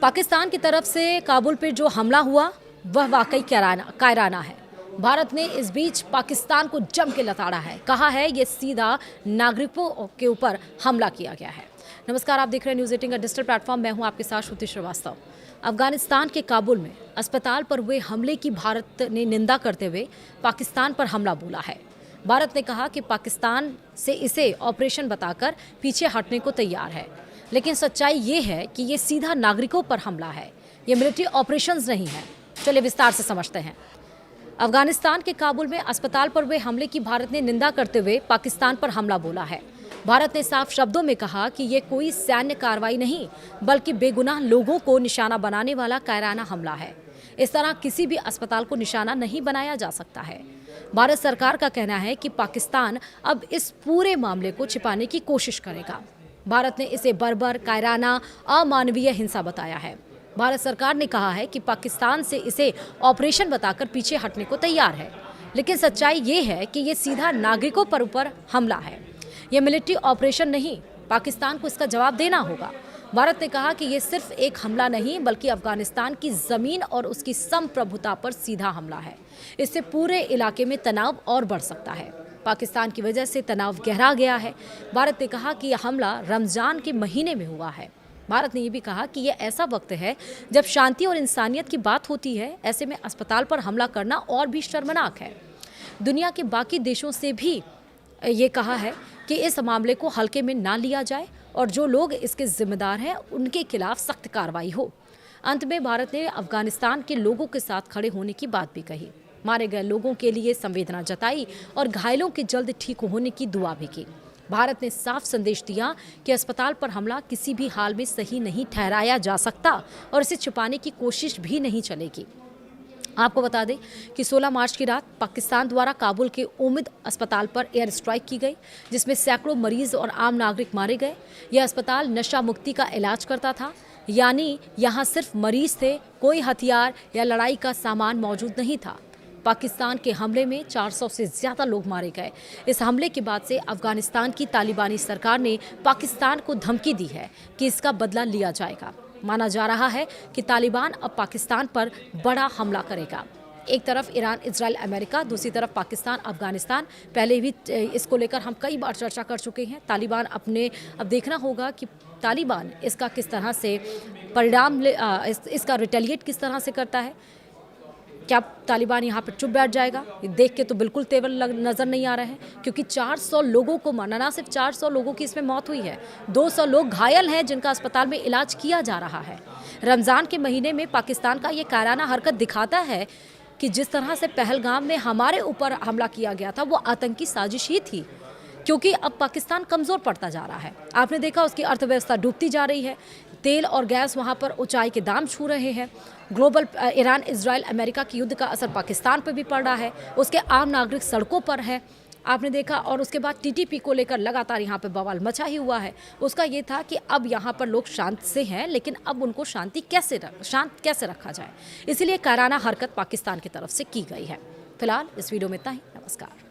पाकिस्तान की तरफ से काबुल पर जो हमला हुआ वह वाकई कायराना है। भारत ने इस बीच पाकिस्तान को जम के लताड़ा है, कहा है ये सीधा नागरिकों के ऊपर हमला किया गया है। नमस्कार, आप देख रहे हैं न्यूज़ 18 का डिजिटल प्लेटफॉर्म। मैं हूं आपके साथ श्रुति श्रीवास्तव। अफगानिस्तान के काबुल में अस्पताल पर हुए हमले की भारत ने निंदा करते हुए पाकिस्तान पर हमला बोला है। भारत ने कहा कि पाकिस्तान से इसे ऑपरेशन बताकर पीछे हटने को तैयार है, लेकिन सच्चाई ये है कि ये सीधा नागरिकों पर हमला है, ये मिलिट्री ऑपरेशंस नहीं है। चलिए विस्तार से समझते हैं। अफगानिस्तान के काबुल में अस्पताल पर हुए हमले की भारत ने निंदा करते हुए पाकिस्तान पर हमला बोला है। भारत ने साफ शब्दों में कहा कि ये कोई सैन्य कार्रवाई नहीं, बल्कि बेगुनाह लोगों को निशाना बनाने वाला कायराना हमला है। इस तरह किसी भी अस्पताल को निशाना नहीं बनाया जा सकता है। भारत सरकार का कहना है कि पाकिस्तान अब इस पूरे मामले को छिपाने की कोशिश करेगा। भारत ने इसे बर्बर, कायराना, अमानवीय हिंसा बताया है। भारत सरकार ने कहा है कि पाकिस्तान से इसे ऑपरेशन बताकर पीछे हटने को तैयार है, लेकिन सच्चाई ये है कि ये सीधा नागरिकों पर ऊपर हमला है। ये मिलिट्री ऑपरेशन नहीं, पाकिस्तान को इसका जवाब देना होगा। भारत ने कहा कि ये सिर्फ एक हमला नहीं, बल्कि अफगानिस्तान की ज़मीन और उसकी संप्रभुता पर सीधा हमला है। इससे पूरे इलाके में तनाव और बढ़ सकता है। पाकिस्तान की वजह से तनाव गहरा गया है। भारत ने कहा कि यह हमला रमज़ान के महीने में हुआ है। भारत ने यह भी कहा कि यह ऐसा वक्त है जब शांति और इंसानियत की बात होती है। ऐसे में अस्पताल पर हमला करना और भी शर्मनाक है। दुनिया के बाकी देशों से भी ये कहा है कि इस मामले को हल्के में ना लिया जाए और जो लोग इसके जिम्मेदार हैं उनके खिलाफ सख्त कार्रवाई हो। अंत में भारत ने अफगानिस्तान के लोगों के साथ खड़े होने की बात भी कही, मारे गए लोगों के लिए संवेदना जताई और घायलों के जल्द ठीक होने की दुआ भी की। भारत ने साफ संदेश दिया कि अस्पताल पर हमला किसी भी हाल में सही नहीं ठहराया जा सकता और इसे छुपाने की कोशिश भी नहीं चलेगी। आपको बता दें कि 16 मार्च की रात पाकिस्तान द्वारा काबुल के उम्मीद अस्पताल पर एयर स्ट्राइक की गई, जिसमें सैकड़ों मरीज और आम नागरिक मारे गए। यह अस्पताल नशा मुक्ति का इलाज करता था, यानी यहाँ सिर्फ मरीज थे, कोई हथियार या लड़ाई का सामान मौजूद नहीं था। पाकिस्तान के हमले में 400 से ज़्यादा लोग मारे गए। इस हमले के बाद से अफगानिस्तान की तालिबानी सरकार ने पाकिस्तान को धमकी दी है कि इसका बदला लिया जाएगा। माना जा रहा है कि तालिबान अब पाकिस्तान पर बड़ा हमला करेगा। एक तरफ ईरान, इजराइल, अमेरिका, दूसरी तरफ पाकिस्तान, अफगानिस्तान। पहले भी इसको लेकर हम कई बार चर्चा कर चुके हैं। तालिबान अब देखना होगा कि तालिबान इसका किस तरह से परिणाम इसका रिटेलिएट किस तरह से करता है। क्या तालिबान यहाँ पर चुप बैठ जाएगा? ये देख के तो बिल्कुल तेवर नज़र नहीं आ रहे हैं, क्योंकि 400 लोगों को मारना, ना सिर्फ 400 लोगों की इसमें मौत हुई है, 200 लोग घायल हैं जिनका अस्पताल में इलाज किया जा रहा है। रमज़ान के महीने में पाकिस्तान का ये कायराना हरकत दिखाता है कि जिस तरह से पहलगाम में हमारे ऊपर हमला किया गया था वो आतंकी साजिश ही थी, क्योंकि अब पाकिस्तान कमज़ोर पड़ता जा रहा है। आपने देखा उसकी अर्थव्यवस्था डूबती जा रही है। तेल और गैस वहाँ पर ऊंचाई के दाम छू रहे हैं। ग्लोबल ईरान, इजराइल, अमेरिका की युद्ध का असर पाकिस्तान पर भी पड़ रहा है। उसके आम नागरिक सड़कों पर है, आपने देखा। और उसके बाद टीटीपी को लेकर लगातार यहाँ पे बवाल मचा ही हुआ है। उसका ये था कि अब यहाँ पर लोग शांत से हैं, लेकिन अब उनको शांत कैसे रखा जाए, इसीलिए कायराना हरकत पाकिस्तान की तरफ से की गई है। फिलहाल इस वीडियो में इतना ही। नमस्कार।